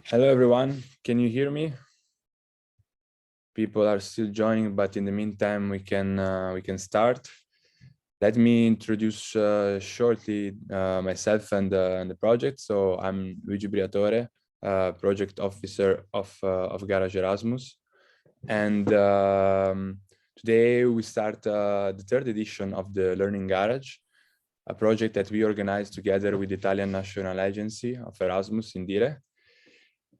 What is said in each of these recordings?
Hello, everyone. Can you hear me? People are still joining, but in the meantime, we can start. Let me introduce shortly myself and the project. So I'm Luigi Briatore, project officer of garagErasmus, and today we start the third edition of the Learning Garage, a project that we organized together with the Italian National Agency of Erasmus in Dire.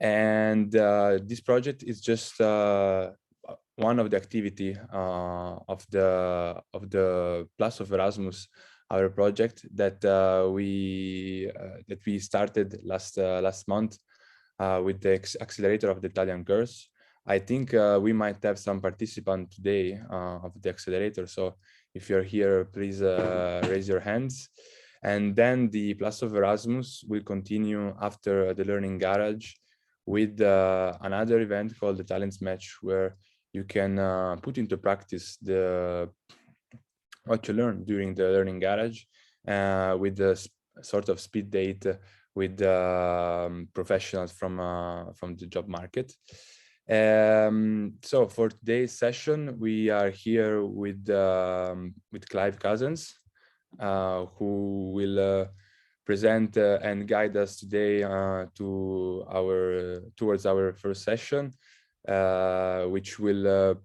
And this project is just one of the activity of the Plus of Erasmus, our project that we started last month with the accelerator of the Italian course. I think we might have some participants today of the accelerator. So if you're here, please raise your hands. And then the Plus of Erasmus will continue after the Learning Garage with another event called the Talents Match, where you can put into practice what you learned during the Learning Garage with the sort of speed date with professionals from the job market. So for today's session, we are here with Clive CUSENS, who will present and guide us today towards our first session, which will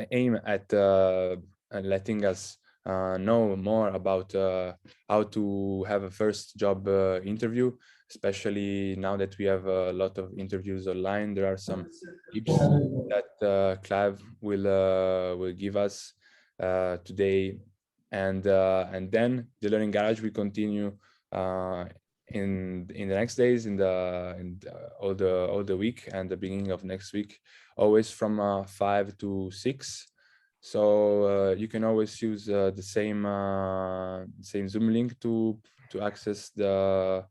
aim at letting us know more about how to have a first job interview, especially now that we have a lot of interviews online. There are some tips that Clive will give us today. And then the Learning Garage will continue in the next days, in all the week and the beginning of next week, always from 5 to 6. So you can always use the same Zoom link to access the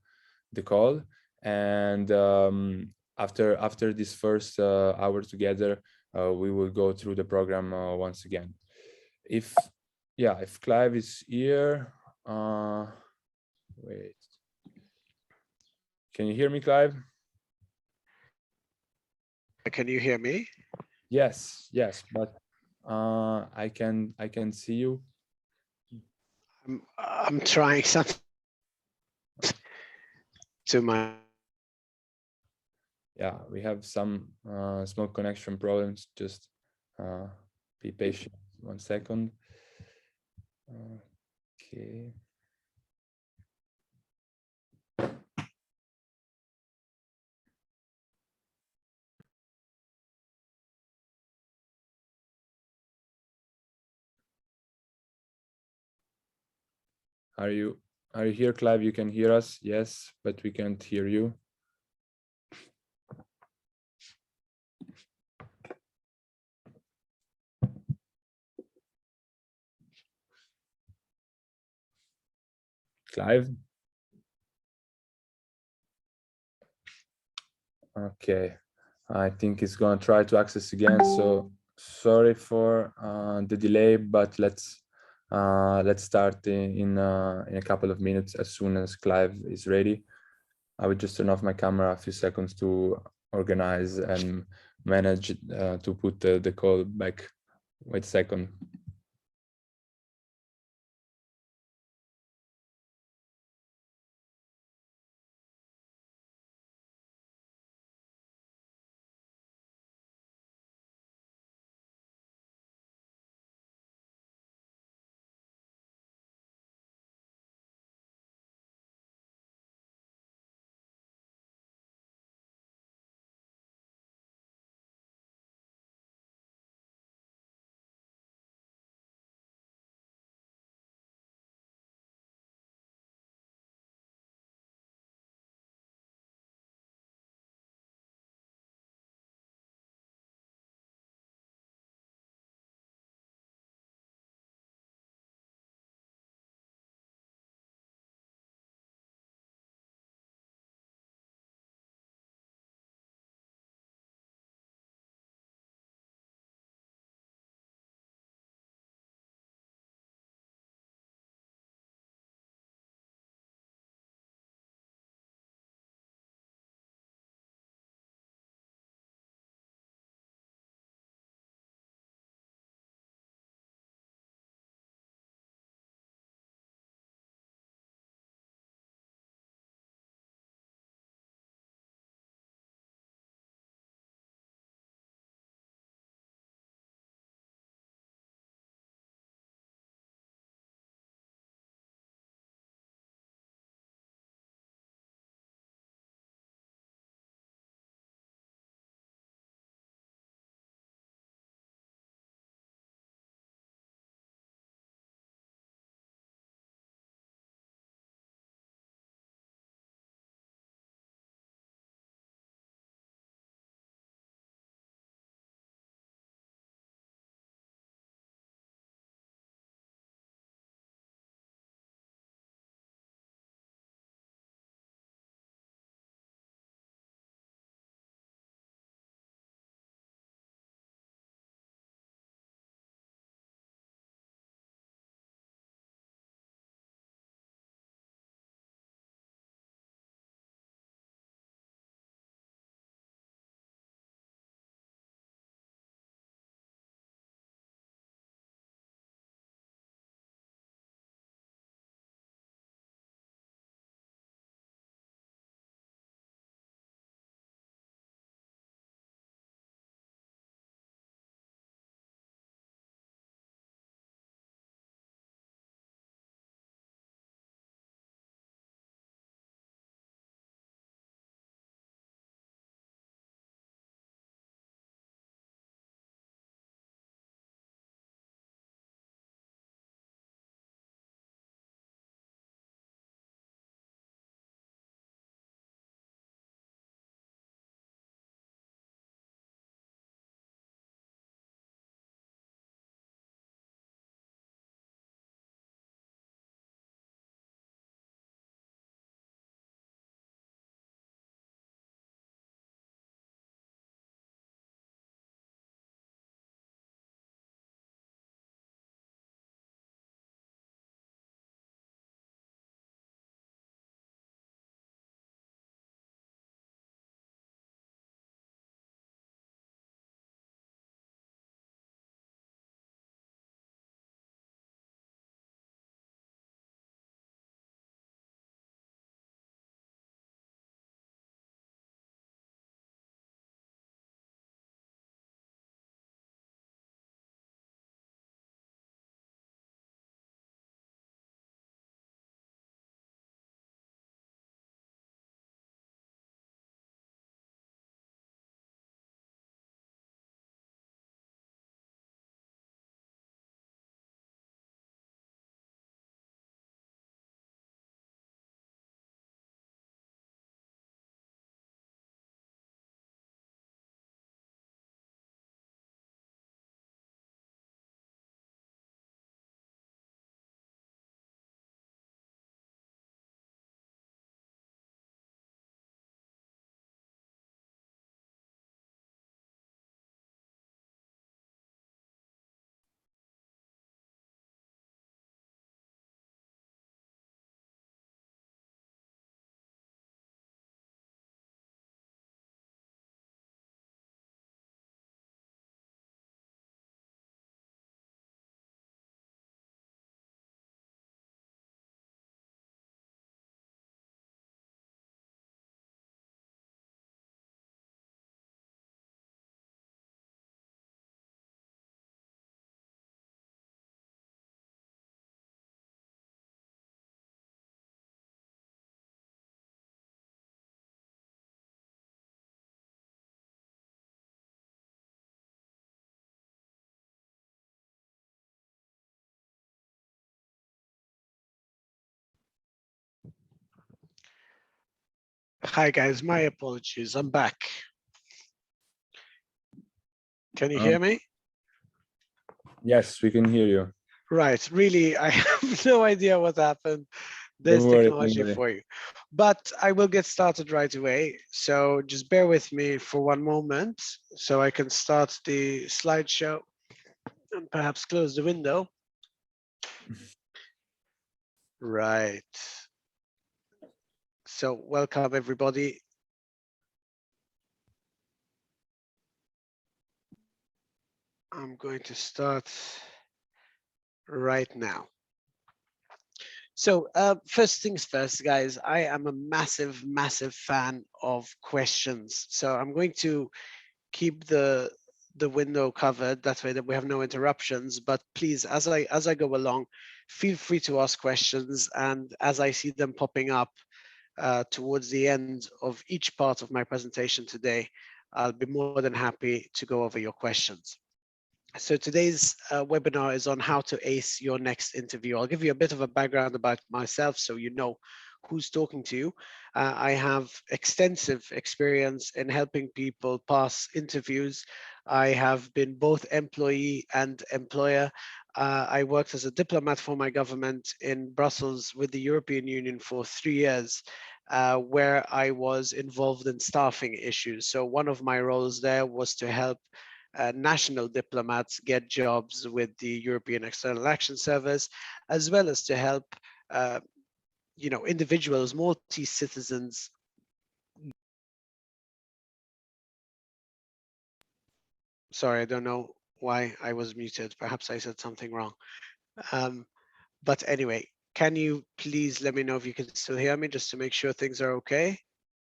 call. And after this first hour together, we will go through the program once again. If Clive is here, wait. Can you hear me, Clive? Can you hear me? Yes, but I can see you. I'm trying something to my. Yeah, we have some small connection problems. Just be patient 1 second. Okay. Are you here, Clive? You can hear us? Yes, but we can't hear you. Clive? Okay, I think it's gonna try to access again. So sorry for the delay, but let's start in a couple of minutes as soon as Clive is ready. I would just turn off my camera a few seconds to organize and manage to put the call back. Wait a second. Hi guys, my apologies. I'm back. Can you Um, hear me? yes, we can hear you. Right. Really, I have no idea what happened. Don't There's worry, don't technology worry. for you. But I will get started right away. So just bear with me for one moment so I can start the slideshow and perhaps close the window. Right. So welcome everybody. I'm going to start right now. So first things first, guys, I am a massive fan of questions. So I'm going to keep the window covered. That way that we have no interruptions. But please, as I go along, feel free to ask questions. And as I see them popping up towards the end of each part of my presentation today, I'll be more than happy to go over your questions. So today's webinar is on how to ace your next interview. I'll give you a bit of a background about myself so you know who's talking to you. I have extensive experience in helping people pass interviews. I have been both employee and employer. I worked as a diplomat for my government in Brussels with the European Union for 3 years. Where I was involved in staffing issues. So one of my roles there was to help national diplomats get jobs with the European External Action Service, as well as to help uh, individuals, Maltese citizens. Sorry, I don't know why I was muted. Perhaps I said something wrong. Um, but anyway, can you please let me know if you can still hear me just to make sure things are okay?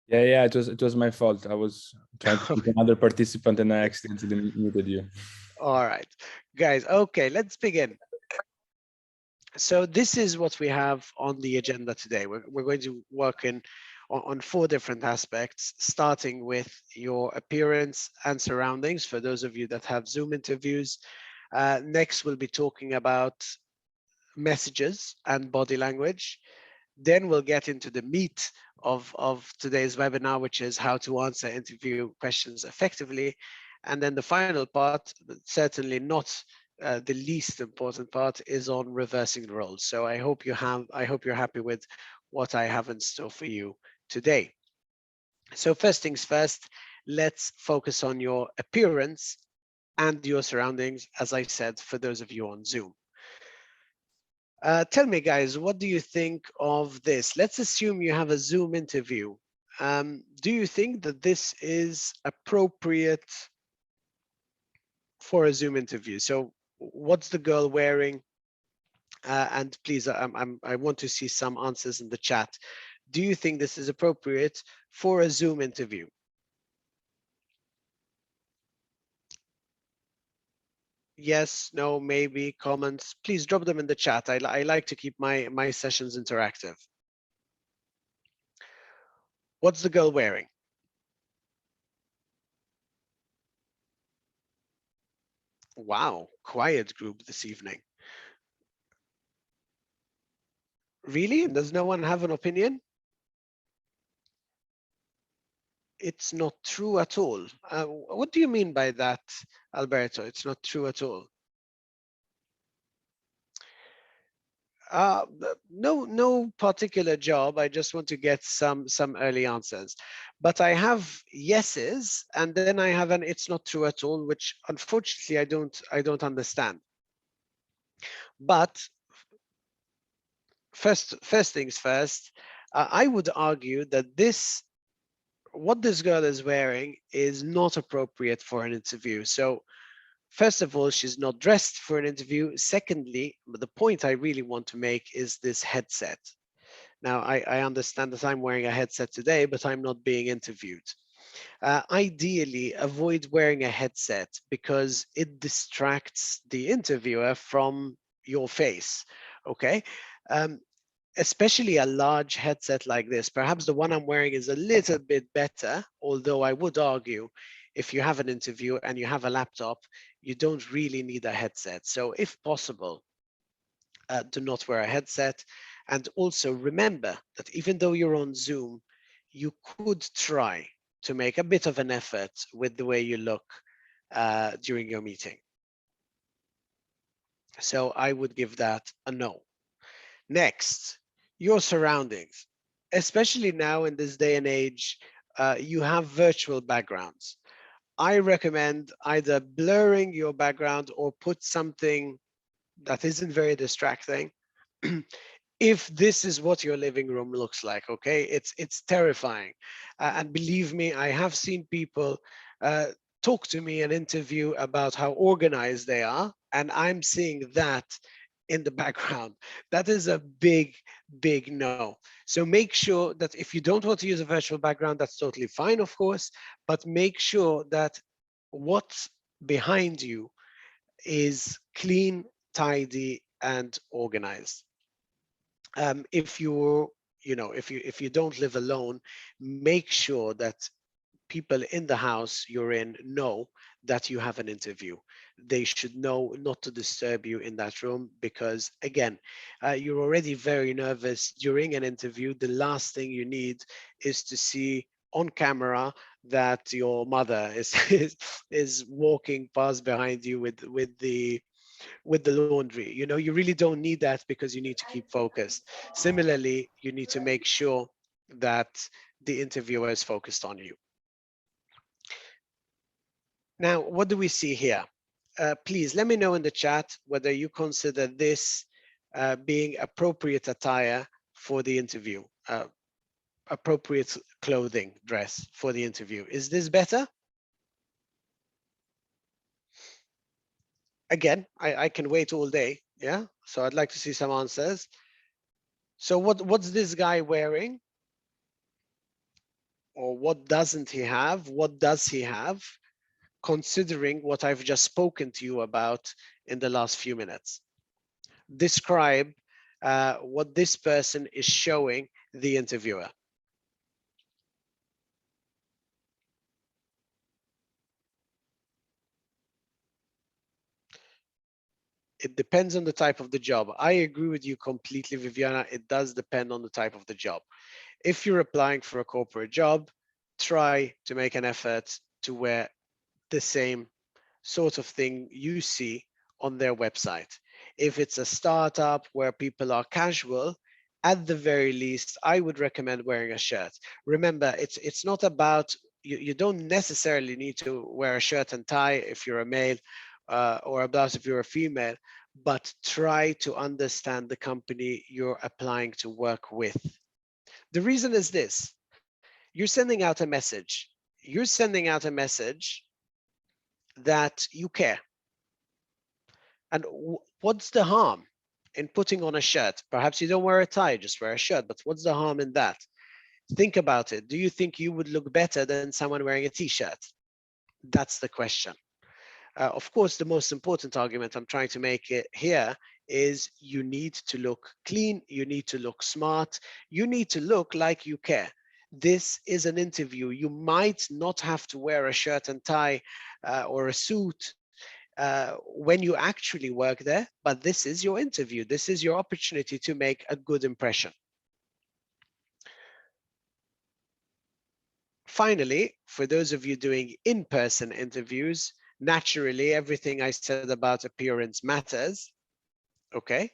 Yeah, it was my fault. I was trying to pick another participant and I accidentally muted you. All right, guys. Okay, let's begin. So this is what we have on the agenda today. We're going to work on four different aspects, starting with your appearance and surroundings for those of you that have Zoom interviews. Next, we'll be talking about messages and body language. Then we'll get into the meat of today's webinar, which is how to answer interview questions effectively. And then the final part, but certainly not the least important part, is on reversing the roles. So I hope you're happy with what I have in store for you today. So first things first, let's focus on your appearance and your surroundings, as I said, for those of you on Zoom. Tell me, guys, what do you think of this? Let's assume you have a Zoom interview. Do you think that this is appropriate for a Zoom interview? So what's the girl wearing? And please, I want to see some answers in the chat. Do you think this is appropriate for a Zoom interview? Yes, no, maybe, comments. Please drop them in the chat. I like to keep my sessions interactive. What's the girl wearing? Wow, quiet group this evening. Really? Does no one have an opinion? It's not true at all. What do you mean by that, Alberto? It's not true at all. No particular job. I just want to get some early answers. But I have yeses, and then I have an it's not true at all, which unfortunately I don't understand. But first things first, I would argue that what this girl is wearing is not appropriate for an interview. So first of all, she's not dressed for an interview. Secondly, the point I really want to make is this headset. Now, I understand that I'm wearing a headset today, but I'm not being interviewed. Ideally, avoid wearing a headset because it distracts the interviewer from your face, okay? Um, Especially a large headset like this. Perhaps the one I'm wearing is a little bit better, although I would argue if you have an interview and you have a laptop, you don't really need a headset. So if possible, do not wear a headset. And also remember that even though you're on Zoom, you could try to make a bit of an effort with the way you look during your meeting. So I would give that a no. Next, your surroundings. Especially now in this day and age, you have virtual backgrounds. I recommend either blurring your background or put something that isn't very distracting. If this is what your living room looks like, okay, it's terrifying. And believe me, I have seen people uh, talk to me and interview about how organized they are, and I'm seeing that in the background. That is a big no. So make sure that if you don't want to use a virtual background, that's totally fine, of course, but make sure that what's behind you is clean, tidy, and organized. If you if you don't live alone, make sure that people in the house you're in know that you have an interview. They should know not to disturb you in that room, because again, you're already very nervous during an interview. The last thing you need is to see on camera that your mother is is walking past behind you with the laundry. You know, you really don't need that, because you need to keep focused. Similarly, you need to make sure that the interviewer is focused on you. Now, what do we see here? Please let me know in the chat whether you consider this being appropriate attire for the interview, appropriate clothing, dress for the interview. Is this better? Again, I can wait all day. Yeah, so I'd like to see some answers. So what's this guy wearing? Or what doesn't he have? What does he have? Considering what I've just spoken to you about in the last few minutes. Describe what this person is showing the interviewer. It depends on the type of the job. I agree with you completely, Viviana. It does depend on the type of the job. If you're applying for a corporate job, try to make an effort to wear the same sort of thing you see on their website. If it's a startup where people are casual, at the very least, I would recommend wearing a shirt. Remember, it's not about, you don't necessarily need to wear a shirt and tie if you're a male, or a blouse if you're a female, but try to understand the company you're applying to work with. The reason is this: you're sending out a message. You're sending out a message that you care. And what's the harm in putting on a shirt? Perhaps you don't wear a tie, just wear a shirt, but what's the harm in that? Think about it. Do you think you would look better than someone wearing a t-shirt? That's the question. Of course, the most important argument I'm trying to make it here is you need to look clean, you need to look smart, you need to look like you care. This is an interview. You might not have to wear a shirt and tie or a suit when you actually work there, but this is your interview. This is your opportunity to make a good impression. Finally, for those of you doing in-person interviews, naturally, everything I said about appearance matters, okay?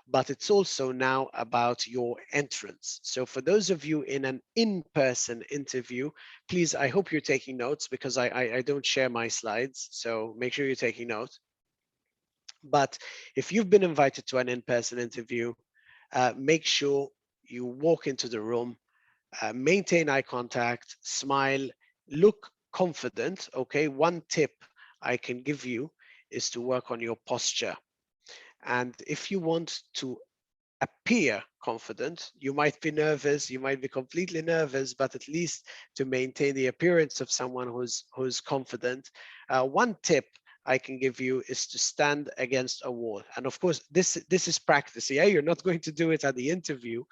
But it's also now about your entrance. So for those of you in an in-person interview, please, I hope you're taking notes, because I don't share my slides, so make sure you're taking notes. But if you've been invited to an in-person interview, make sure you walk into the room, maintain eye contact, smile, look confident, okay? One tip I can give you is to work on your posture. And if you want to appear confident, you might be nervous, you might be completely nervous, but at least to maintain the appearance of someone who's confident, one tip I can give you is to stand against a wall. And of course, this is practice. Yeah, you're not going to do it at the interview,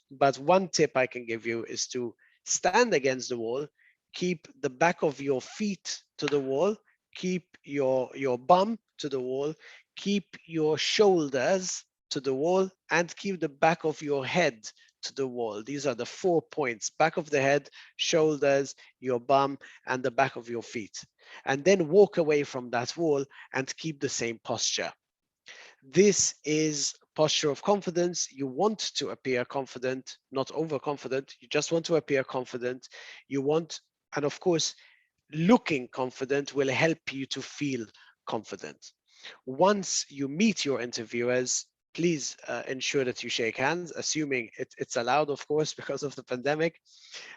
but one tip I can give you is to stand against the wall, keep the back of your feet to the wall, keep your bum to the wall, keep your shoulders to the wall, and keep the back of your head to the wall. These are the 4 points: back of the head, shoulders, your bum, and the back of your feet. And then walk away from that wall and keep the same posture. This is posture of confidence. You want to appear confident, not overconfident. You just want to appear confident. You want, and of course, looking confident will help you to feel confident. Once you meet your interviewers, please ensure that you shake hands, assuming it's allowed, of course, because of the pandemic.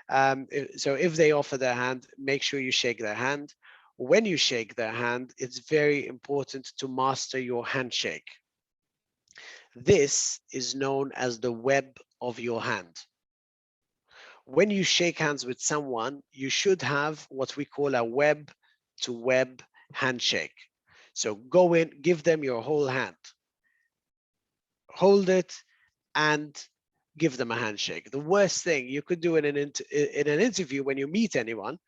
So if they offer their hand, make sure you shake their hand. When you shake their hand, it's very important to master your handshake. This is known as the web of your hand. When you shake hands with someone, you should have what we call a web to web handshake. So go in, give them your whole hand, hold it, and give them a handshake. The worst thing you could do in an interview when you meet anyone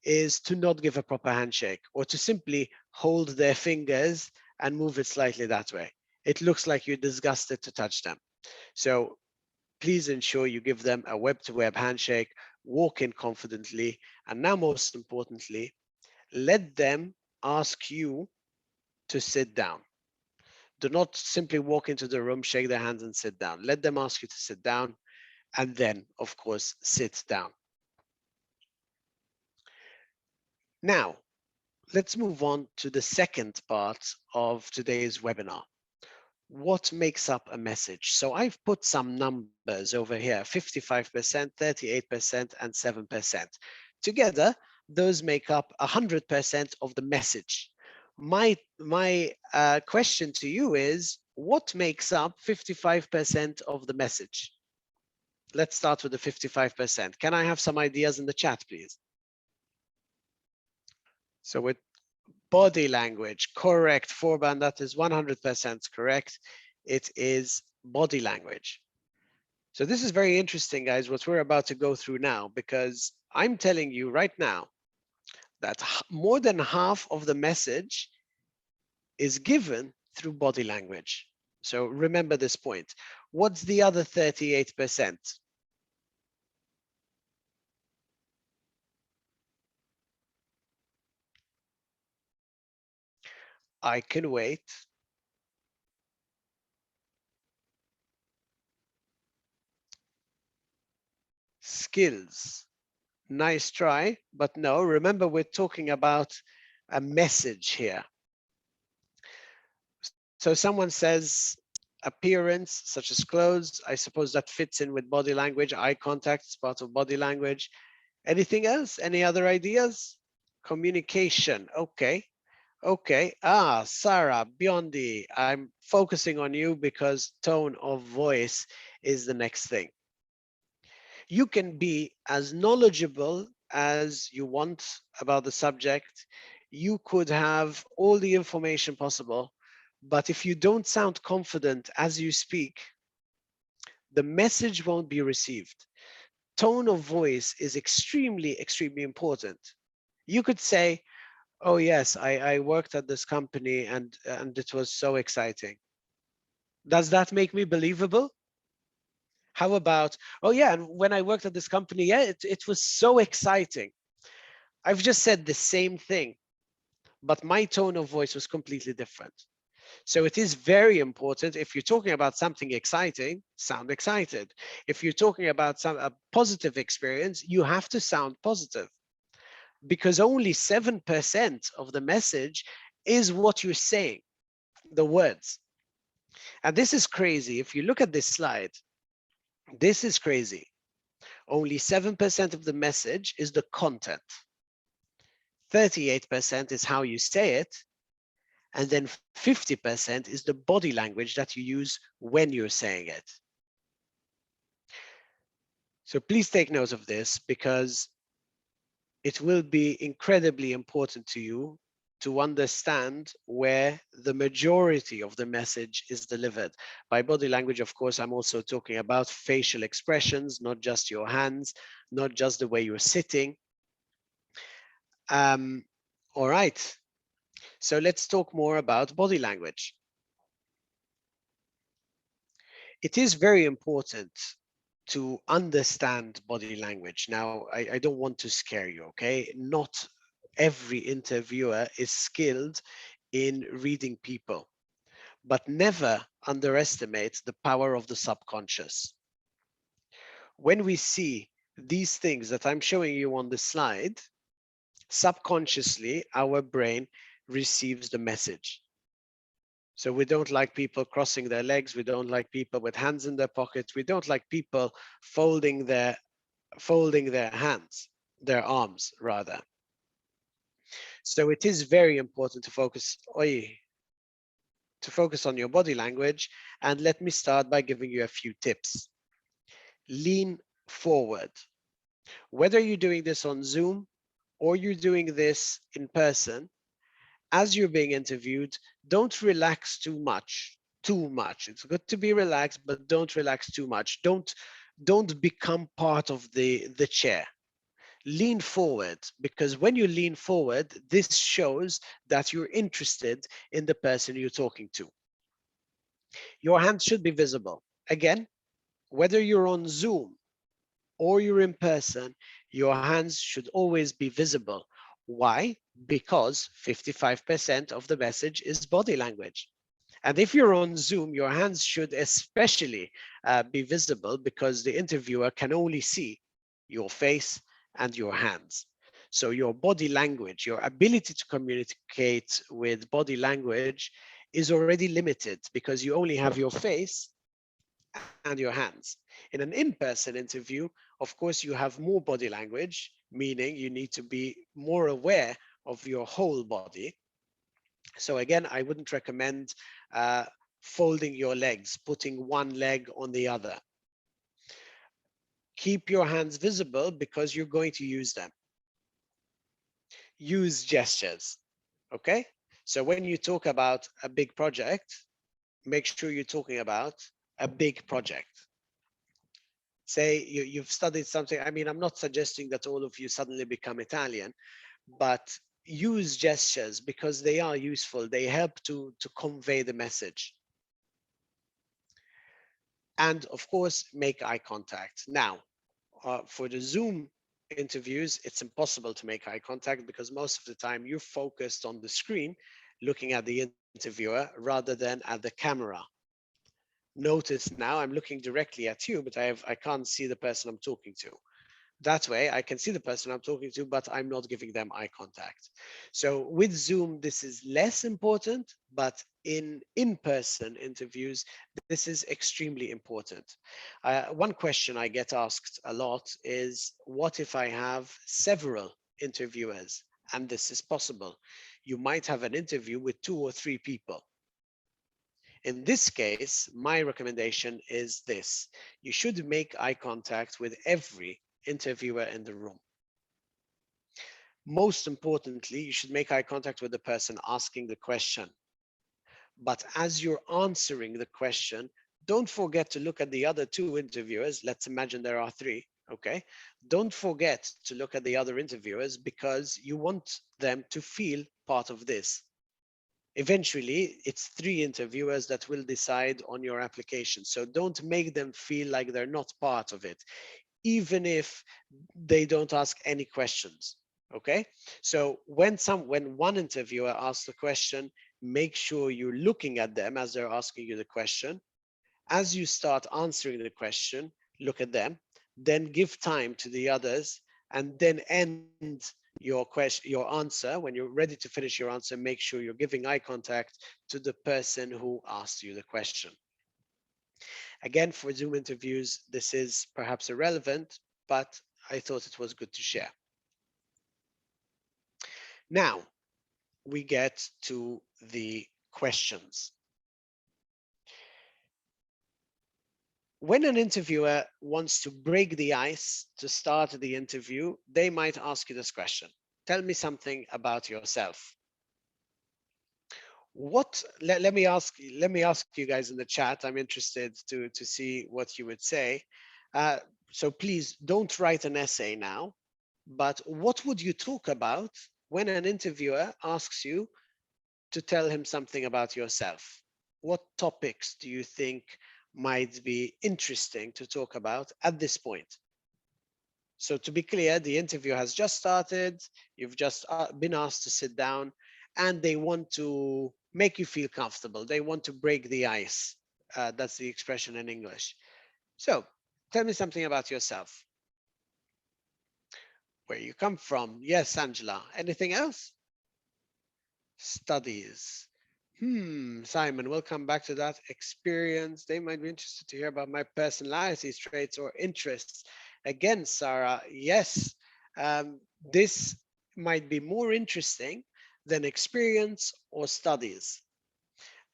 is to not give a proper handshake, or to simply hold their fingers and move it slightly that way. It looks like you're disgusted to touch them. So please ensure you give them a web-to-web handshake, walk in confidently, and now most importantly, let them ask you to sit down. Do not simply walk into the room, shake their hands and sit down. Let them ask you to sit down, and then, of course, sit down. Now, let's move on to the second part of today's webinar. What makes up a message? So I've put some numbers over here: 55%, 38%, and 7%. Together, those make up 100% of the message. My question to you is, what makes up 55% of the message? Let's start with the 55%. Can I have some ideas in the chat, please? So with body language, correct, Forban, that is 100% correct. It is body language. So this is very interesting, guys, what we're about to go through now, because I'm telling you right now that more than half of the message is given through body language. So remember this point. What's the other 38%? I can wait. Skills. Nice try, but no, remember we're talking about a message here. So someone says appearance, such as clothes. I suppose that fits in with body language. Eye contact is part of body language. Anything else? Any other ideas? Communication. Okay. Okay. Ah, Sarah, Biondi, I'm focusing on you because tone of voice is the next thing. You can be as knowledgeable as you want about the subject. You could have all the information possible, but if you don't sound confident as you speak, the message won't be received. Tone of voice is extremely, extremely important. You could say, oh yes, I worked at this company and it was so exciting. Does that make me believable? How about, oh yeah, and when I worked at this company, yeah, it was so exciting. I've just said the same thing, but my tone of voice was completely different. So it is very important, if you're talking about something exciting, sound excited. If you're talking about a positive experience, you have to sound positive, because only 7% of the message is what you're saying, the words. And this is crazy. If you look at this slide, this is crazy. Only 7% of the message is the content. 38% is how you say it. And then 50% is the body language that you use when you're saying it. So please take note of this, because it will be incredibly important to you to understand where the majority of the message is delivered. By body language, of course, I'm also talking about facial expressions, not just your hands, not just the way you're sitting. All right, so let's talk more about body language. It is very important to understand body language. Now, I don't want to scare you, okay? Not every interviewer is skilled in reading people, but never underestimate the power of the subconscious. When we see these things that I'm showing you on the slide, subconsciously, our brain receives the message. So we don't like people crossing their legs. We don't like people with hands in their pockets. We don't like people folding their hands, their arms rather. So it is very important to focus on your body language. And let me start by giving you a few tips. Lean forward. Whether you're doing this on Zoom or you're doing this in person, as you're being interviewed, don't relax too much. Too much. It's good to be relaxed, but don't relax too much. Don't become part of the chair. Lean forward, because when you lean forward, this shows that you're interested in the person you're talking to. Your hands should be visible. Again, whether you're on Zoom or you're in person, your hands should always be visible. Why? Because 55% of the message is body language. And if you're on Zoom, your hands should especially be visible because the interviewer can only see your face and your hands. So your body language, your ability to communicate with body language is already limited because you only have your face and your hands. In an in-person interview, of course, you have more body language, meaning you need to be more aware of your whole body. So again, I wouldn't recommend uh, folding your legs, putting one leg on the other. Keep your hands visible because you're going to use them. Use gestures, okay? So when you talk about a big project, make sure you're talking about a big project. Say you've studied something. I mean, I'm not suggesting that all of you suddenly become Italian, but use gestures because they are useful. They help to convey the message. And of course, make eye contact. Now, for the Zoom interviews, it's impossible to make eye contact because most of the time you're focused on the screen, looking at the interviewer rather than at the camera. Notice now I'm looking directly at you, but I can't see the person I'm talking to. That way I can see the person I'm talking to, but I'm not giving them eye contact. So with Zoom, this is less important, but in-person interviews, this is extremely important. One question I get asked a lot is, what if I have several interviewers? And this is possible. You might have an interview with 2 or 3 people. In this case, my recommendation is this. You should make eye contact with every interviewer in the room. Most importantly, you should make eye contact with the person asking the question. But as you're answering the question, don't forget to look at the other 2 interviewers. Let's imagine there are 3, okay? Don't forget to look at the other interviewers because you want them to feel part of this. Eventually, it's 3 interviewers that will decide on your application. So don't make them feel like they're not part of it, even if they don't ask any questions. Okay, so when one interviewer asks the question, make sure you're looking at them as they're asking you the question. As you start answering the question, look at them, then give time to the others, and then end your answer. When you're ready to finish your answer, make sure you're giving eye contact to the person who asked you the question. Again, for Zoom interviews, this is perhaps irrelevant, but I thought it was good to share. Now, we get to the questions. When an interviewer wants to break the ice to start the interview, they might ask you this question. Tell me something about yourself. Let me ask you guys in the chat. I'm interested to see what you would say. So please don't write an essay now, but what would you talk about when an interviewer asks you to tell him something about yourself? What topics do you think might be interesting to talk about at this point? So to be clear, the interview has just started, you've just been asked to sit down, and they want to make you feel comfortable. They want to break the ice. That's the expression in English. So tell me something about yourself. Where you come from? Yes, Angela. Anything else? Studies. Simon, we'll come back to that. Experience. They might be interested to hear about my personality traits or interests. Again, Sarah, yes, this might be more interesting than experience or studies.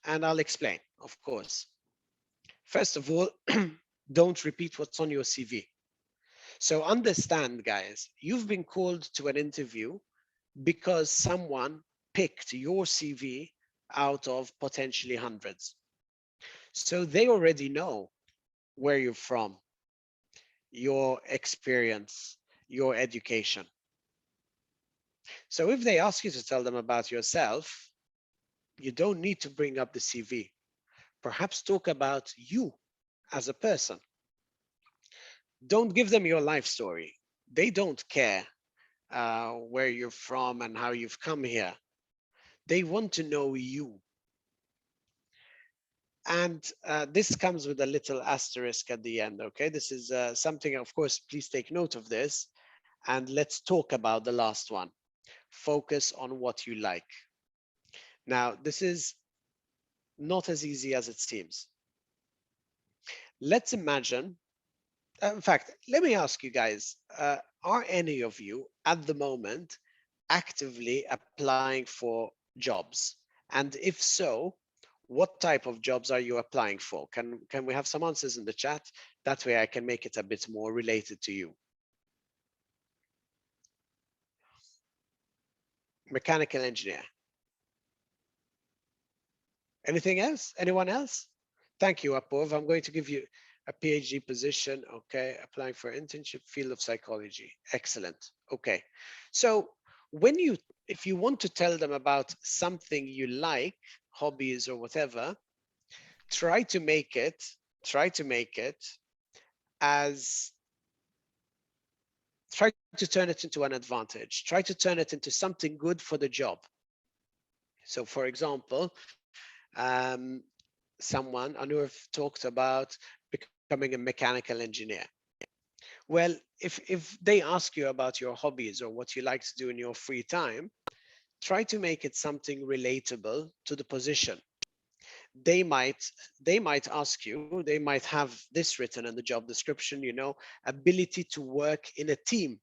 And I'll explain, of course. First of all, don't repeat what's on your CV. So understand, guys, you've been called to an interview because someone picked your CV out of potentially hundreds. So they already know where you're from, your experience, your education. So if they ask you to tell them about yourself, you don't need to bring up the CV. Perhaps talk about you as a person. Don't give them your life story. They don't care where you're from and how you've come here. They want to know you. And this comes with a little asterisk at the end, okay? This is something, of course, please take note of this. And let's talk about the last one. Focus on what you like. Now, this is not as easy as it seems. Let's imagine, in fact, let me ask you guys, are any of you at the moment actively applying for jobs? And if so, what type of jobs are you applying for? Can we have some answers in the chat? That way I can make it a bit more related to you. Mechanical engineer. Anything else? Anyone else? Thank you, Apurv. I'm going to give you a PhD position. Okay, applying for internship, field of psychology. Excellent. Okay, so if you want to tell them about something you like, hobbies or whatever, try to make it as try to turn it into an advantage. Try to turn it into something good for the job. So for example, someone, Anur, talked about becoming a mechanical engineer. Well, if they ask you about your hobbies or what you like to do in your free time, try to make it something relatable to the position. They might ask you, they might have this written in the job description, you know, ability to work in a team.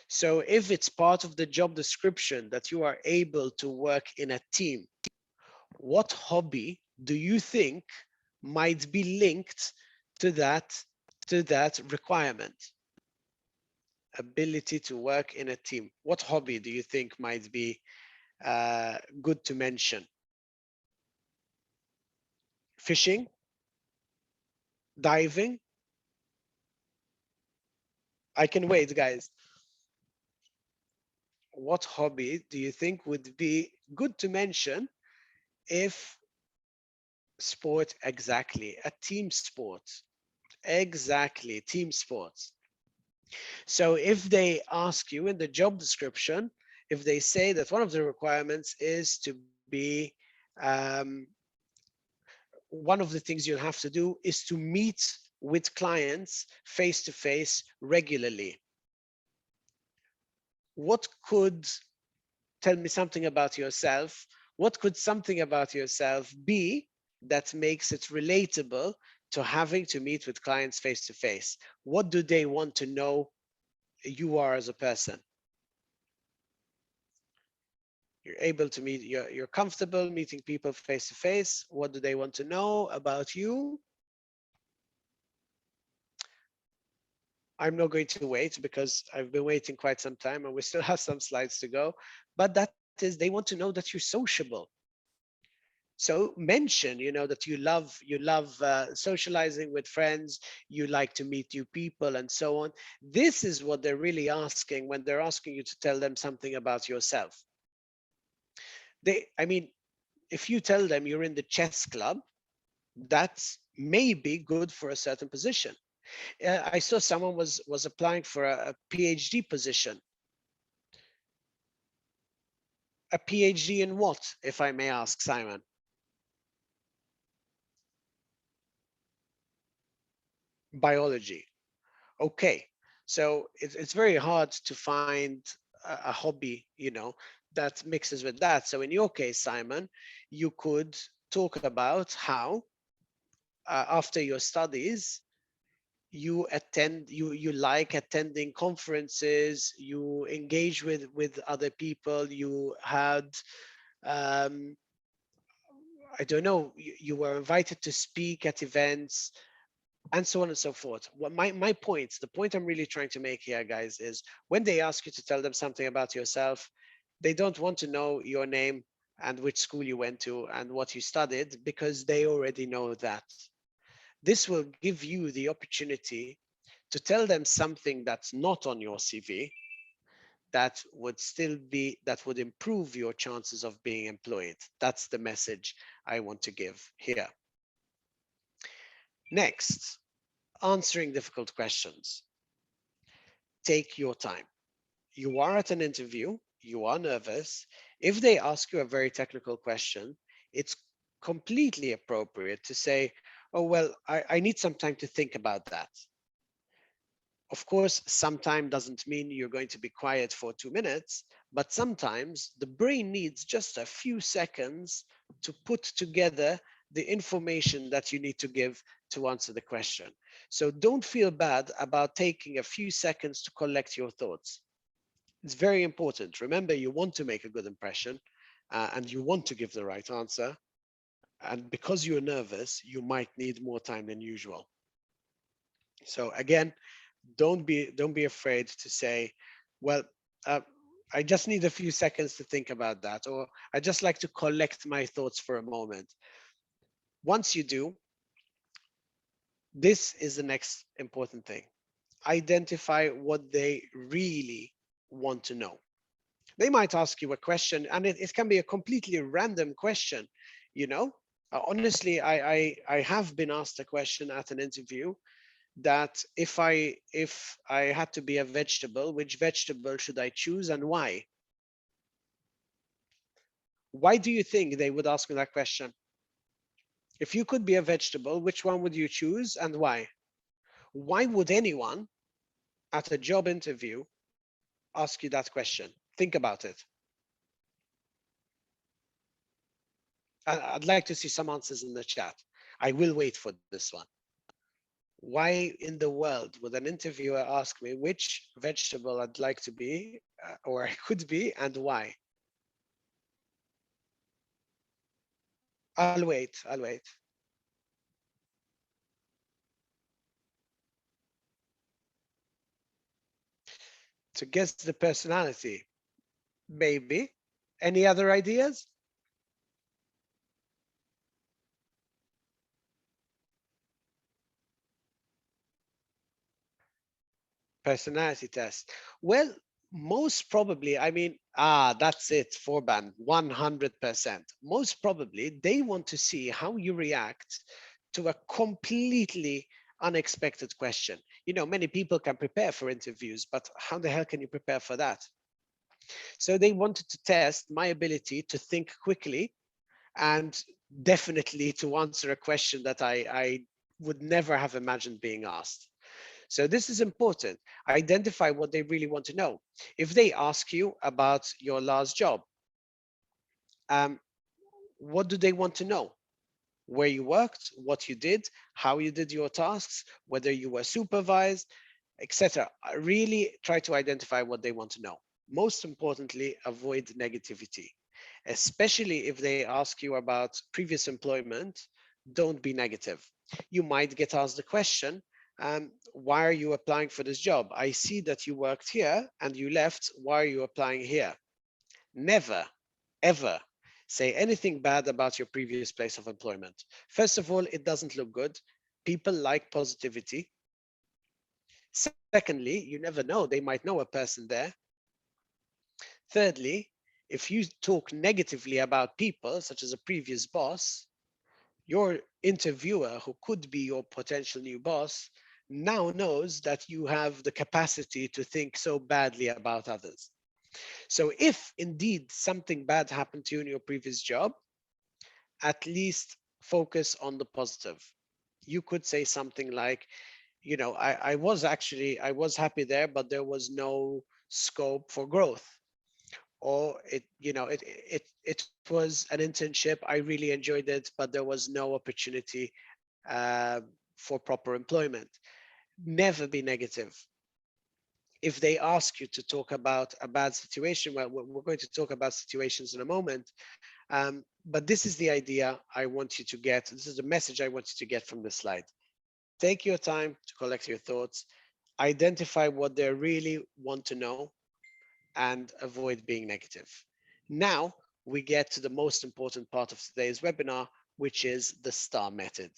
So if it's part of the job description that you are able to work in a team, what hobby do you think might be linked to that requirement? Ability to work in a team. What hobby do you think might be good to mention? Fishing? Diving? I can wait, guys. What hobby do you think would be good to mention if sport? Exactly, a team sport. Exactly, team sports. So if they ask you in the job description, if they say that one of the requirements is to be one of the things you'll have to do is to meet with clients face to face regularly. What could tell me something about yourself? What could something about yourself be that makes it relatable to having to meet with clients face to face? What do they want to know you are as a person? You're able to meet, you're comfortable meeting people face to face. What do they want to know about you? I'm not going to wait because I've been waiting quite some time and we still have some slides to go. But that is, they want to know that you're sociable. So mention, you know, that you love socializing with friends, you like to meet new people and so on. This is what they're really asking when they're asking you to tell them something about yourself. I mean, if you tell them you're in the chess club, that may be good for a certain position. I saw someone was applying for a PhD position. A PhD in what, if I may ask, Simon? Biology. Okay, so it's very hard to find a hobby, that mixes with that. So in your case, Simon, you could talk about how after your studies you like attending conferences, you engage with other people, you had um, I don't know, you were invited to speak at events, and so on and so forth. What my point, the point I'm really trying to make here, guys, is when they ask you to tell them something about yourself, they don't want to know your name and which school you went to and what you studied, because they already know that. This will give you the opportunity to tell them something that's not on your CV that would improve your chances of being employed. That's the message I want to give here. Next, answering difficult questions. Take your time. You are at an interview, you are nervous. If they ask you a very technical question, it's completely appropriate to say, oh, well, I need some time to think about that. Of course, some time doesn't mean you're going to be quiet for 2 minutes, but sometimes the brain needs just a few seconds to put together the information that you need to give to answer the question. So don't feel bad about taking a few seconds to collect your thoughts. It's very important. Remember, you want to make a good impression and you want to give the right answer. And because you're nervous, you might need more time than usual. So again, don't be afraid to say, well, uh, I just need a few seconds to think about that, or I just like to collect my thoughts for a moment. Once you do, this is the next important thing. Identify what they really want to know. They might ask you a question, and it can be a completely random question, you know. Honestly, I have been asked a question at an interview that if I had to be a vegetable, which vegetable should I choose and why? Why do you think they would ask me that question? If you could be a vegetable, which one would you choose and why? Why would anyone at a job interview ask you that question? Think about it. I'd like to see some answers in the chat. I will wait for this one. Why in the world would an interviewer ask me which vegetable I'd like to be or I could be and why? I'll wait. I'll wait. To guess the personality, maybe. Any other ideas? Personality test. Well, most probably, I mean, that's it, Forban, 100%. Most probably, they want to see how you react to a completely unexpected question. You know, many people can prepare for interviews, but how the hell can you prepare for that? So they wanted to test my ability to think quickly and definitely to answer a question that I would never have imagined being asked. So this is important. Identify what they really want to know. If they ask you about your last job, um, what do they want to know? Where you worked, what you did, how you did your tasks, whether you were supervised, etc. Really try to identify what they want to know. Most importantly, avoid negativity, especially if they ask you about previous employment. Don't be negative. You might get asked the question, why are you applying for this job? I see that you worked here and you left. Why are you applying here? Never, ever say anything bad about your previous place of employment. First of all, it doesn't look good. People like positivity. Secondly, you never know, they might know a person there. Thirdly, if you talk negatively about people, such as a previous boss, Your interviewer, who could be your potential new boss, now knows that you have the capacity to think so badly about others. So if indeed something bad happened to you in your previous job, at least focus on the positive. You could say something like, I was happy there, but there was no scope for growth. Or it was an internship. I really enjoyed it, but there was no opportunity uh, for proper employment. Never be negative. If they ask you to talk about a bad situation, well, we're going to talk about situations in a moment. But this is the idea I want you to get. This is the message I want you to get from this slide. Take your time to collect your thoughts, identify what they really want to know, and avoid being negative. Now we get to the most important part of today's webinar, which is the STAR method.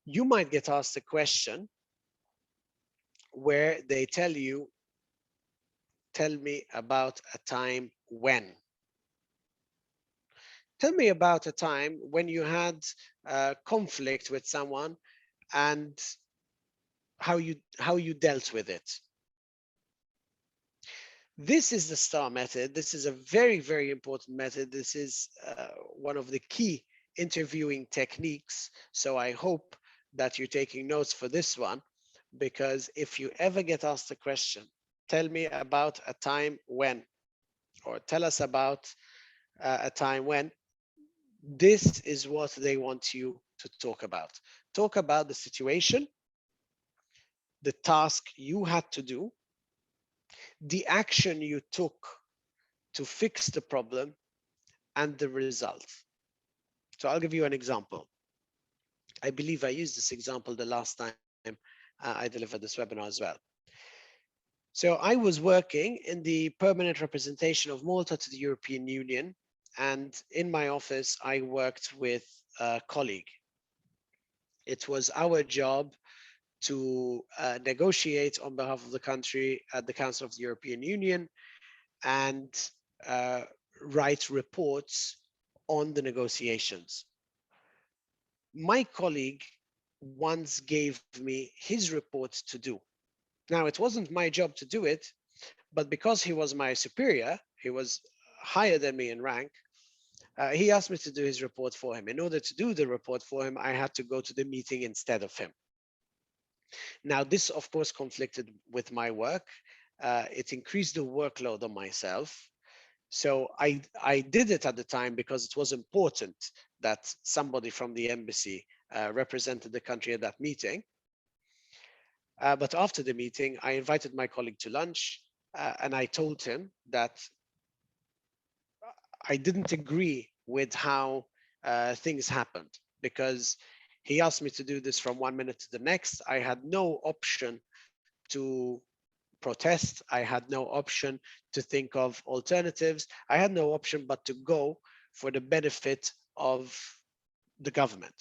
You might get asked a question where they tell you, tell me about a time when. Tell me about a time when you had conflict with someone and how you dealt with it. This is the STAR method. This is a very, very important method. This is one of the key interviewing techniques. So I hope that you're taking notes for this one, because if you ever get asked a question, tell me about a time when, or tell us about a time when, this is what they want you to talk about. Talk about the situation, the task you had to do, the action you took to fix the problem, and the result. So I'll give you an example. I believe I used this example the last time I delivered this webinar as well. So I was working in the permanent representation of Malta to the European Union, and in my office, I worked with a colleague. It was our job to negotiate on behalf of the country at the Council of the European Union and uh, write reports on the negotiations. My colleague once gave me his report to do. Now, it wasn't my job to do it, but because he was my superior, he was higher than me in rank, he asked me to do his report for him. In order to do the report for him, I had to go to the meeting instead of him. Now, this, of course, conflicted with my work. It increased the workload on myself. So I did it at the time because it was important that somebody from the embassy represented the country at that meeting. But after the meeting, I invited my colleague to lunch, and I told him that I didn't agree with how things happened, because he asked me to do this from 1 minute to the next. I had no option to protest. I had no option to think of alternatives. I had no option but to go for the benefit of the government.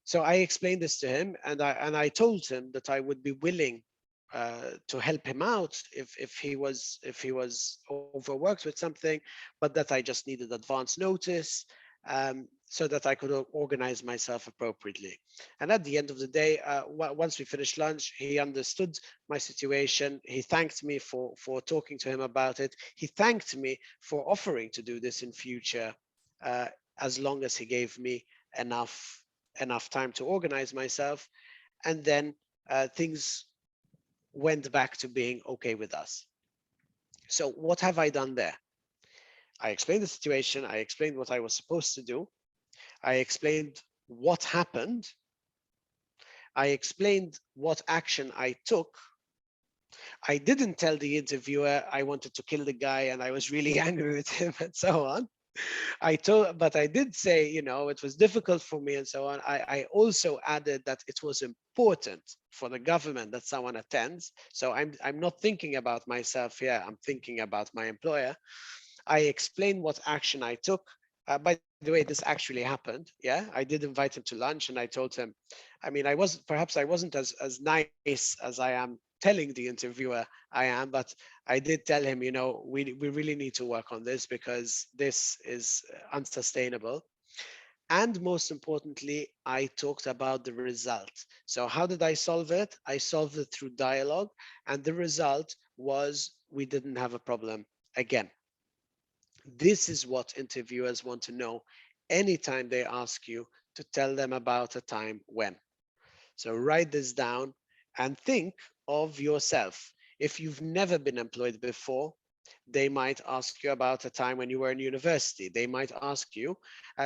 So I explained this to him, and I told him that I would be willing to help him out if he was overworked with something, but that I just needed advance notice so that I could organize myself appropriately. And at the end of the day, once we finished lunch, he understood my situation. He thanked me for talking to him about it. He thanked me for offering to do this in future, as long as he gave me enough time to organize myself. And then things went back to being okay with us. So what have I done there? I explained the situation. I explained what I was supposed to do. I explained what happened. I explained what action I took. I didn't tell the interviewer I wanted to kill the guy and I was really angry with him and so on. But I did say, it was difficult for me and so on. I also added that it was important for the government that someone attends. So I'm not thinking about myself here. I'm thinking about my employer. I explained what action I took. By the way, this actually happened. Yeah, I did invite him to lunch, and I told him, perhaps I wasn't as nice as I am telling the interviewer I am, but I did tell him, we really need to work on this because this is unsustainable. And most importantly, I talked about the result. So how did I solve it? I solved it through dialogue, and the result was we didn't have a problem again. This is what interviewers want to know anytime they ask you to tell them about a time when. So write this down and think of yourself. If you've never been employed before, they might ask you about a time when you were in university. They might ask you,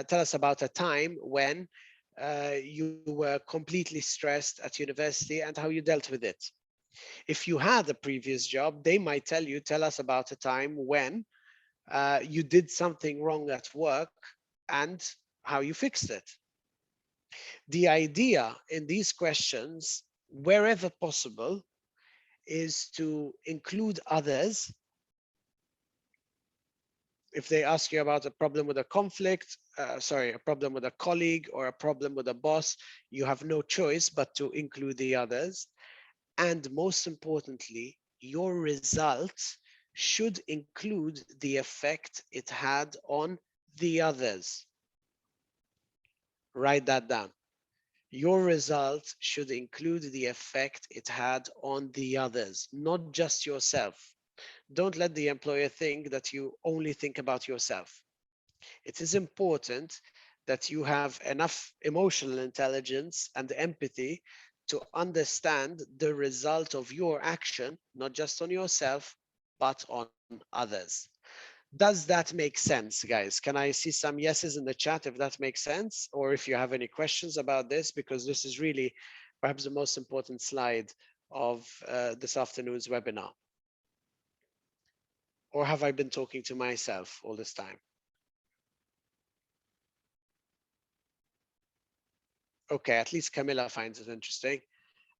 tell us about a time when you were completely stressed at university and how you dealt with it. If you had a previous job, they might tell you, tell us about a time when you did something wrong at work and how you fixed it. The idea in these questions, wherever possible, is to include others. If they ask you about a problem with a conflict, a problem with a colleague or a problem with a boss, you have no choice but to include the others. And most importantly, your results should include the effect it had on the others. Write that down. Your result should include the effect it had on the others, not just yourself. Don't let the employer think that you only think about yourself. It is important that you have enough emotional intelligence and empathy to understand the result of your action, not just on yourself, but on others. Does that make sense, guys? Can I see some yeses in the chat if that makes sense? Or if you have any questions about this, because this is really perhaps the most important slide of this afternoon's webinar. Or have I been talking to myself all this time? Okay, at least Camilla finds it interesting.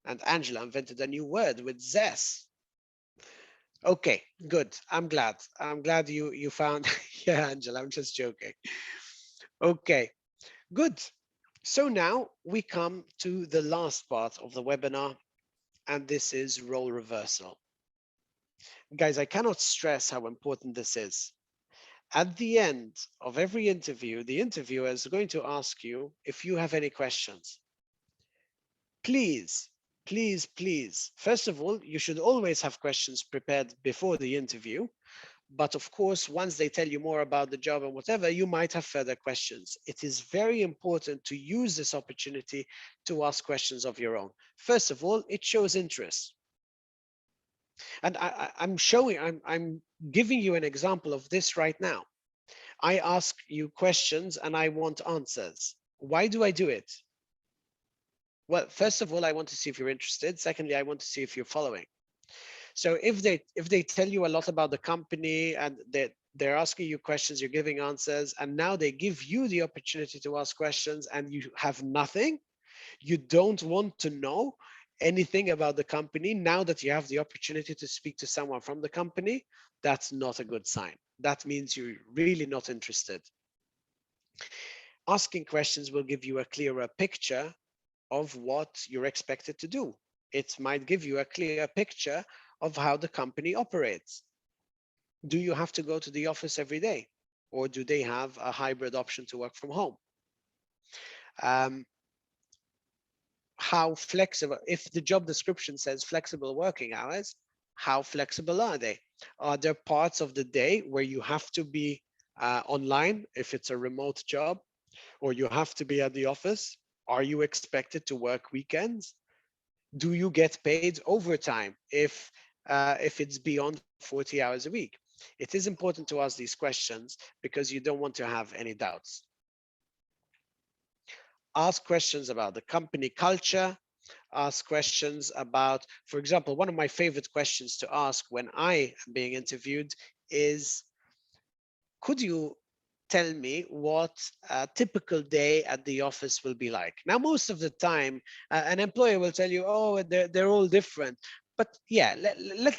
And Angela invented a new word with zest. Okay, good. I'm glad. I'm glad you found. Yeah, Angela, I'm just joking. Okay, good. So now we come to the last part of the webinar, and this is role reversal. Guys, I cannot stress how important this is. At the end of every interview, the interviewer is going to ask you if you have any questions. Please, please, please. First of all, you should always have questions prepared before the interview. But of course, once they tell you more about the job and whatever, you might have further questions. It is very important to use this opportunity to ask questions of your own. First of all, it shows interest. And I'm giving you an example of this right now. I ask you questions and I want answers. Why do I do it? Well, first of all, I want to see if you're interested. Secondly, I want to see if you're following. So if they tell you a lot about the company and they're asking you questions, you're giving answers, and now they give you the opportunity to ask questions and you have nothing, you don't want to know anything about the company. Now that you have the opportunity to speak to someone from the company, that's not a good sign. That means you're really not interested. Asking questions will give you a clearer picture of what you're expected to do. It might give you a clear picture of how the company operates. Do you have to go to the office every day? Or do they have a hybrid option to work from home? How flexible, if the job description says flexible working hours, how flexible are they? Are there parts of the day where you have to be online if it's a remote job, or you have to be at the office? Are you expected to work weekends? Do you get paid overtime if it's beyond 40 hours a week? It is important to ask these questions because you don't want to have any doubts. Ask questions about the company culture. Ask questions about, for example, one of my favorite questions to ask when I am being interviewed is, could you tell me what a typical day at the office will be like? Now, most of the time, an employer will tell you, oh, they're all different. But yeah,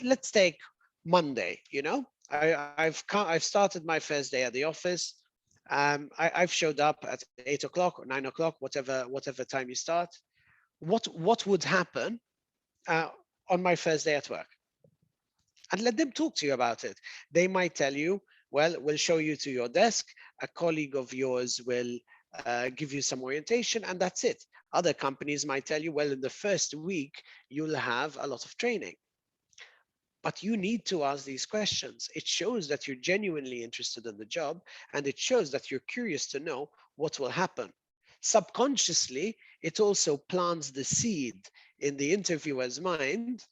let's take Monday, you know? I've started my first day at the office. I've showed up at 8 o'clock or 9 o'clock, whatever time you start. What would happen uh, on my first day at work? And let them talk to you about it. They might tell you, well, we'll show you to your desk. A colleague of yours will give you some orientation, and that's it. Other companies might tell you, well, in the first week, you'll have a lot of training. But you need to ask these questions. It shows that you're genuinely interested in the job, and it shows that you're curious to know what will happen. Subconsciously, it also plants the seed in the interviewer's mind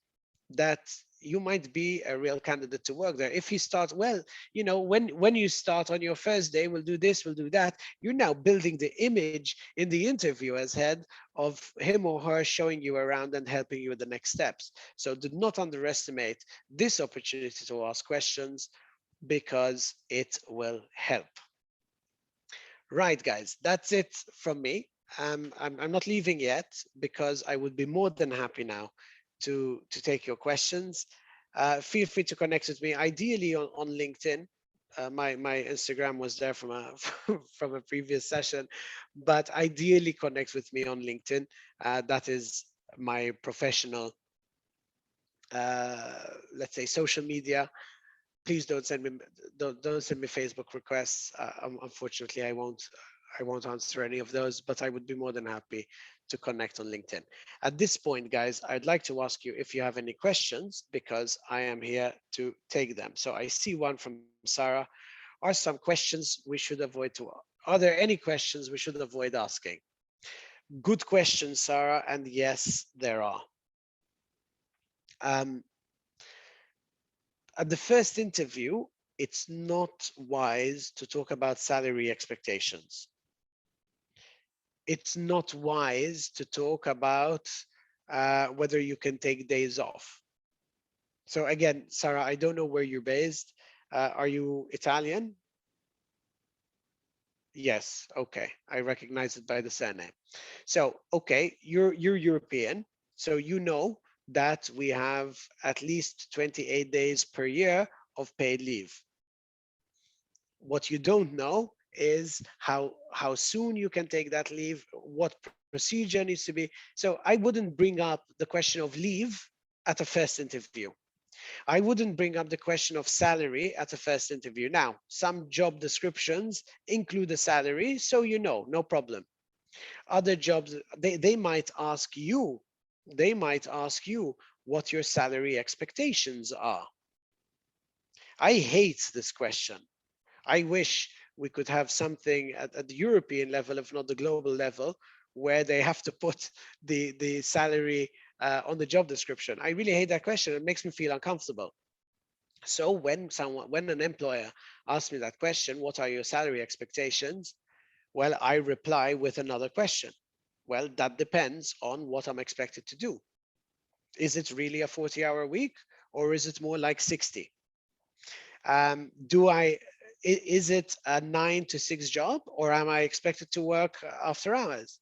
that you might be a real candidate to work there. If you start, well, when you start on your first day, we'll do this, we'll do that, you're now building the image in the interviewer's head of him or her showing you around and helping you with the next steps. So do not underestimate this opportunity to ask questions, because it will help. Right, guys, that's it from me. I'm not leaving yet, because I would be more than happy now to take your questions. Feel free to connect with me, ideally on LinkedIn. My Instagram was there from a from a previous session, but ideally connect with me on LinkedIn. That is my professional, let's say, social media. Please don't send me Facebook requests. Unfortunately, I won't answer any of those, but I would be more than happy to connect on LinkedIn. At this point, guys, I'd like to ask you if you have any questions, because I am here to take them. So I see one from Sarah. Are some questions we should avoid to? Are there any questions we should avoid asking? Good question, Sarah, and yes, there are. Um, at the first interview, it's not wise to talk about salary expectations. It's not wise to talk about whether you can take days off. So again, Sarah, I don't know where you're based. Are you Italian? Yes, okay. I recognize it by the surname. So, okay, you're European, so you know that we have at least 28 days per year of paid leave. What you don't know is how soon you can take that leave, what procedure needs to be. So I wouldn't bring up the question of leave at a first interview. I wouldn't bring up the question of salary at a first interview. Now, some job descriptions include a salary, so no problem. Other jobs, they might ask you, what your salary expectations are. I hate this question. I wish we could have something at the European level, if not the global level, where they have to put the salary on the job description. I really hate that question. It makes me feel uncomfortable. So when an employer asks me that question, what are your salary expectations? Well, I reply with another question. Well, that depends on what I'm expected to do. Is it really a 40-hour week, or is it more like 60? Is it a 9 to 6 job, or am I expected to work after hours?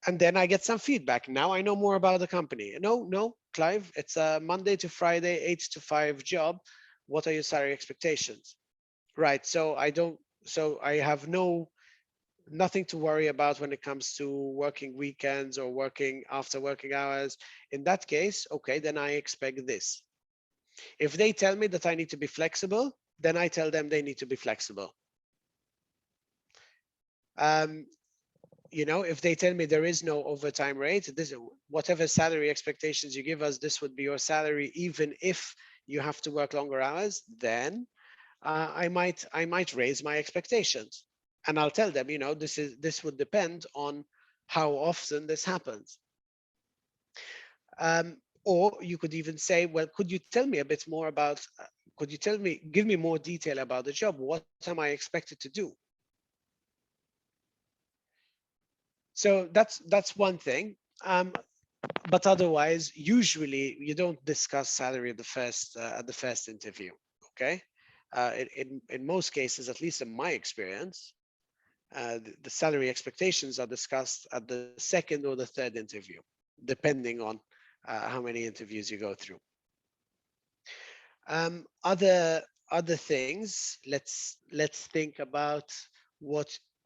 And then I get some feedback. Now I know more about the company. No, Clive, it's a Monday to Friday, 8 to 5 job. What are your salary expectations? Right. So I have nothing to worry about when it comes to working weekends or working after working hours. In that case, okay, then I expect this. If they tell me that I need to be flexible, then I tell them they need to be flexible. If they tell me there is no overtime rate, whatever salary expectations you give us, this would be your salary, even if you have to work longer hours, then I might raise my expectations, and I'll tell them, this would depend on how often this happens. Or you could even say, well, could you tell me a bit more about? Could you give me more detail about the job? What am I expected to do? So that's one thing. But otherwise, usually you don't discuss salary at the first interview. Okay, in most cases, at least in my experience, the salary expectations are discussed at the second or the third interview, depending on how many interviews you go through. Other things. Let's think about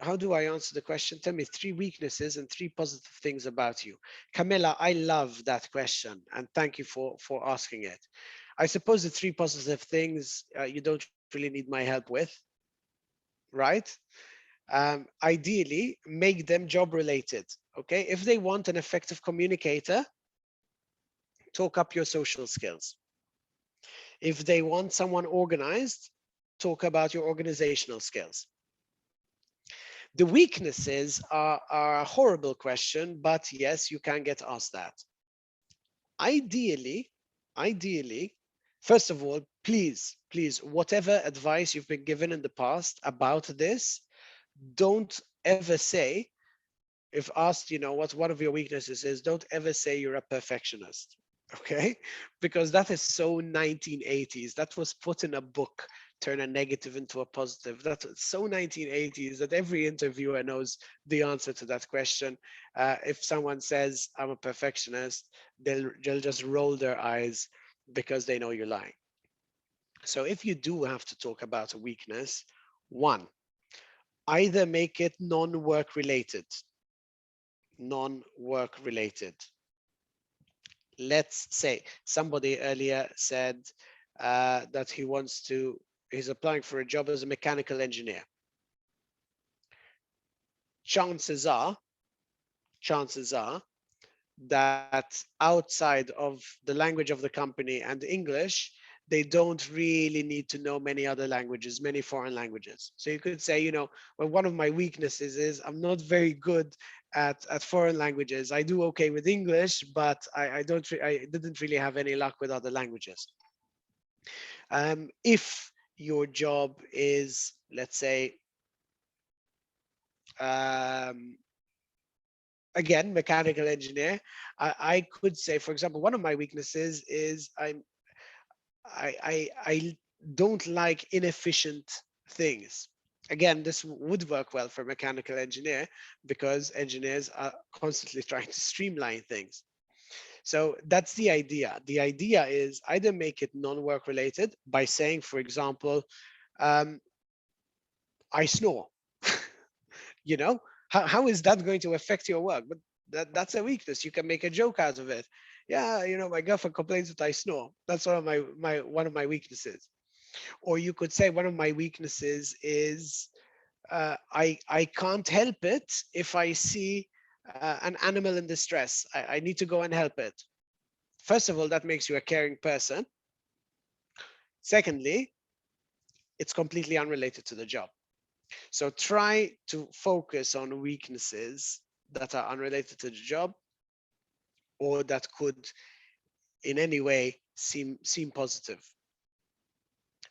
how do I answer the question? Tell me 3 weaknesses and 3 positive things about you. Camilla, I love that question, and thank you for asking it. I suppose the 3 positive things you don't really need my help with, right? Ideally, make them job related. Okay, if they want an effective communicator, talk up your social skills. If they want someone organized, talk about your organizational skills. The weaknesses are a horrible question, but yes, you can get asked that. Ideally, first of all, please, whatever advice you've been given in the past about this, don't ever say, if asked, what one of your weaknesses is, don't ever say you're a perfectionist. Okay, because that is so 1980s. That was put in a book, turn a negative into a positive. That's so 1980s that every interviewer knows the answer to that question. If someone says I'm a perfectionist, they'll just roll their eyes because they know you're lying. So if you do have to talk about a weakness, one, either make it non-work related. Non-work related. Let's say somebody earlier said that he's applying for a job as a mechanical engineer. Chances are that outside of the language of the company and English, they don't really need to know many other languages, many foreign languages. So you could say, well, one of my weaknesses is I'm not very good at foreign languages. I do okay with English, but I didn't really have any luck with other languages. If your job is, let's say, again, mechanical engineer, I could say, for example, one of my weaknesses is I don't like inefficient things. Again, this would work well for a mechanical engineer because engineers are constantly trying to streamline things. So that's the idea. The idea is either make it non-work related by saying, for example, I snore. you know, how is that going to affect your work? But that's a weakness. You can make a joke out of it. Yeah, my girlfriend complains that I snore. That's one of my weaknesses. Or you could say one of my weaknesses is I can't help it if I see an animal in distress. I need to go and help it. First of all, that makes you a caring person. Secondly, it's completely unrelated to the job. So try to focus on weaknesses that are unrelated to the job or that could in any way seem positive.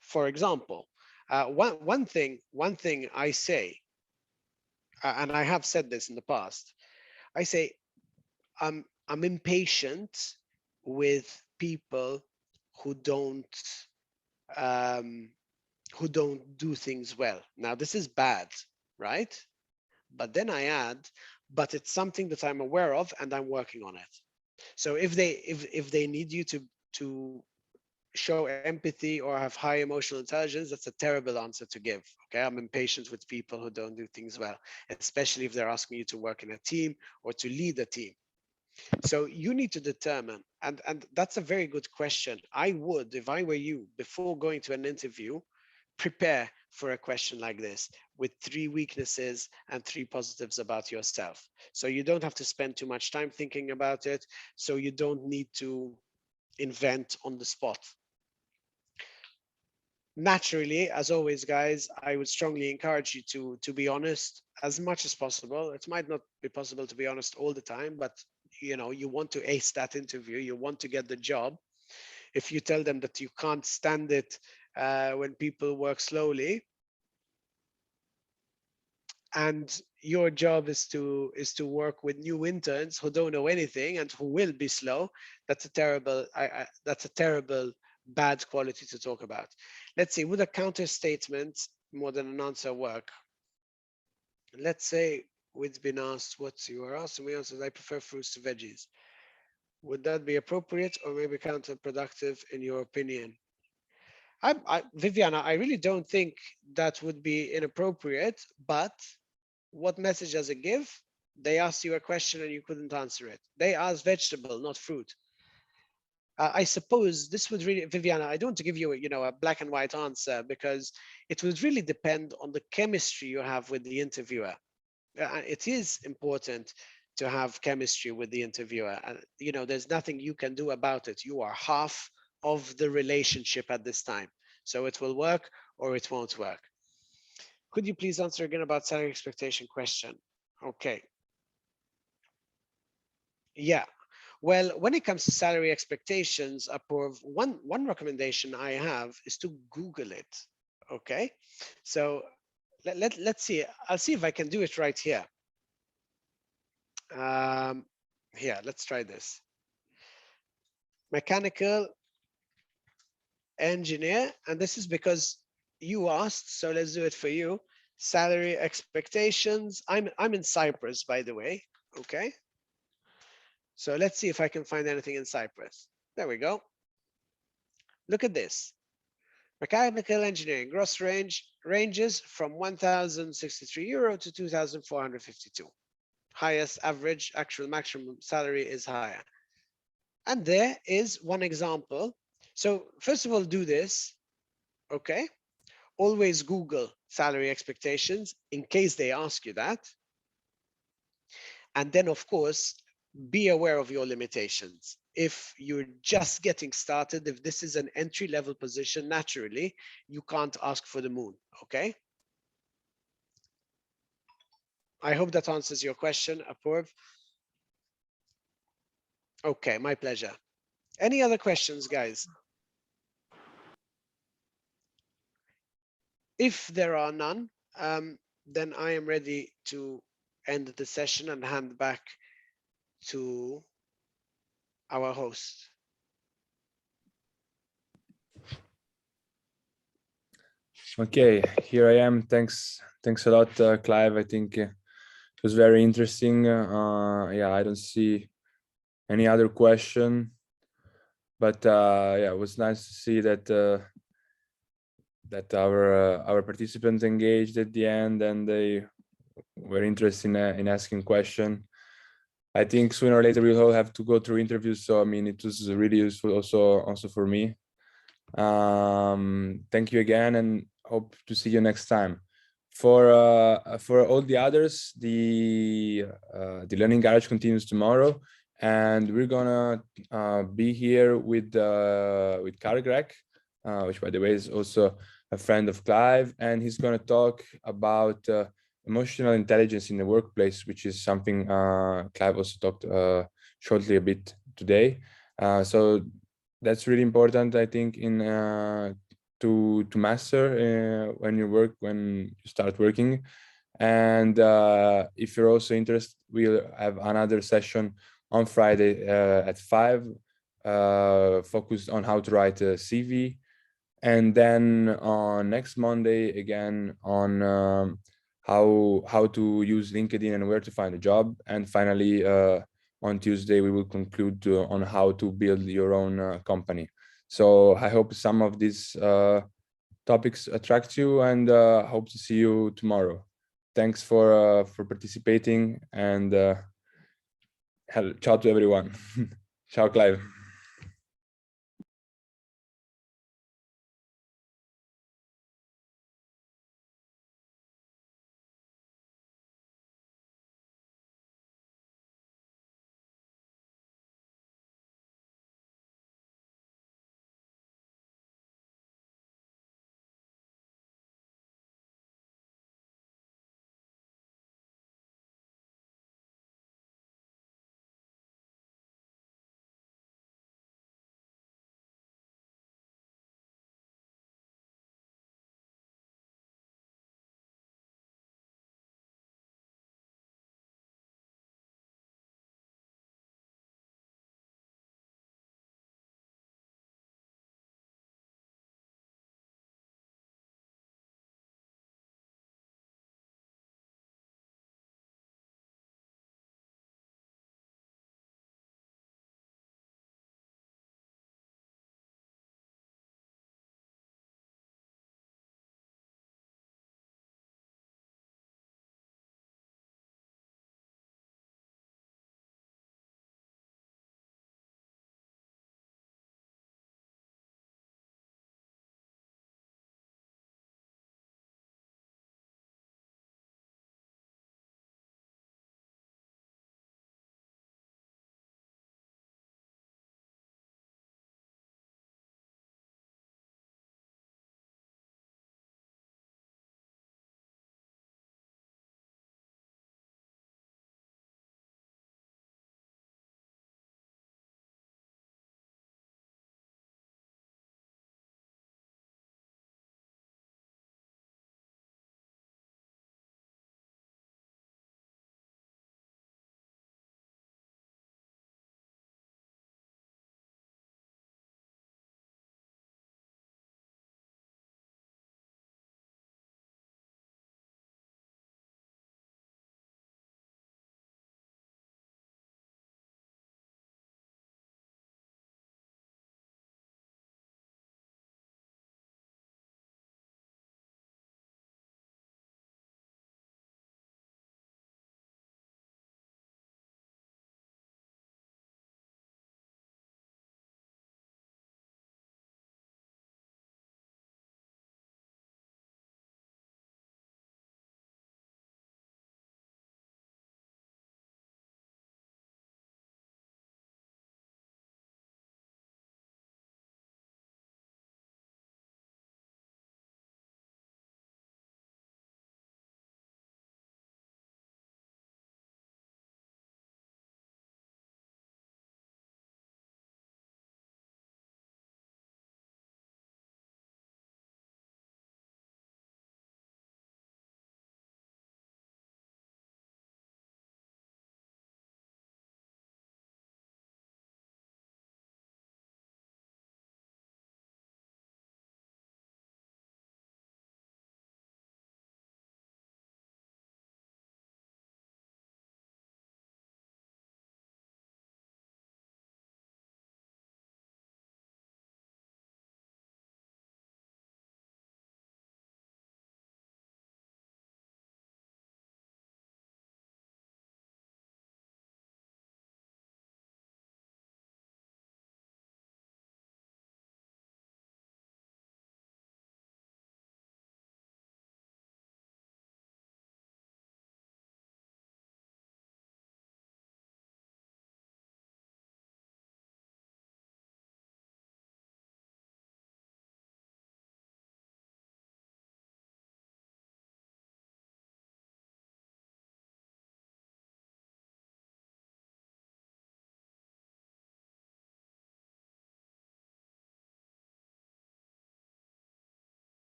For example, one thing I say, and I have said this in the past, I say I'm impatient with people who don't um, do things well. Now this is bad, right? But then I add, but it's something that I'm aware of and I'm working on it. So if they need you to show empathy or have high emotional intelligence, that's a terrible answer to give. Okay, I'm impatient with people who don't do things well, especially if they're asking you to work in a team or to lead a team. So you need to determine, and that's a very good question. I would, if I were you, before going to an interview, prepare for a question like this with 3 weaknesses and 3 positives about yourself. So you don't have to spend too much time thinking about it. So you don't need to invent on the spot. Naturally, as always, guys, I would strongly encourage you to be honest as much as possible. It might not be possible to be honest all the time, but you want to ace that interview, you want to get the job. If you tell them that you can't stand it when people work slowly, and your job is to work with new interns who don't know anything and who will be slow, that's a terrible bad quality to talk about. Let's see, would a counter statement more than an answer work? Let's say we've been asked what you are asked and we answered I prefer fruits to veggies. Would that be appropriate or maybe counterproductive in your opinion? Viviana, I really don't think that would be inappropriate, but what message does it give? They asked you a question and you couldn't answer it. They asked vegetable, not fruit. I suppose this would really, Viviana, I don't want to give you, a black and white answer, because it would really depend on the chemistry you have with the interviewer. It is important to have chemistry with the interviewer. And, there's nothing you can do about it. You are half of the relationship at this time. So it will work or it won't work. Could you please answer again about salary expectation question? Okay. Yeah. Well, when it comes to salary expectations, one recommendation I have is to Google it. Okay. So let's see. I'll see if I can do it right here. Here, let's try this. Mechanical engineer, and this is because you asked, so let's do it for you. Salary expectations. I'm in Cyprus, by the way. Okay. So let's see if I can find anything in Cyprus. There we go. Look at this. Mechanical engineering gross ranges from 1,063 euro to 2,452. Highest average actual maximum salary is higher. And there is one example. So first of all, do this. Okay. Always Google salary expectations in case they ask you that. And then, of course, be aware of your limitations. If you're just getting started, if this is an entry-level position, naturally, you can't ask for the moon, okay? I hope that answers your question, Apurv. Okay, my pleasure. Any other questions, guys? If there are none, then I am ready to end the session and hand back to our host. Okay, here I am. Thanks a lot, Clive. I think it was very interesting. Yeah, I don't see any other question, but yeah, it was nice to see that that our participants engaged at the end and they were interested in asking question. I think sooner or later we'll all have to go through interviews, so I mean it was really useful also for me. Thank you again, and hope to see you next time. For all the others, the Learning Garage continues tomorrow, and we're gonna be here with Kargreg, which by the way is also a friend of Clive, and he's gonna talk about emotional intelligence in the workplace, which is something Clive also talked shortly a bit today. So that's really important, I think, in to master when you start working. And if you're also interested, we'll have another session on Friday at 5, focused on how to write a CV. And then on next Monday, again, on how to use LinkedIn and where to find a job. And finally, on Tuesday, we will conclude on how to build your own company. So I hope some of these topics attract you, and hope to see you tomorrow. Thanks for participating, and ciao to everyone. Ciao, Clive.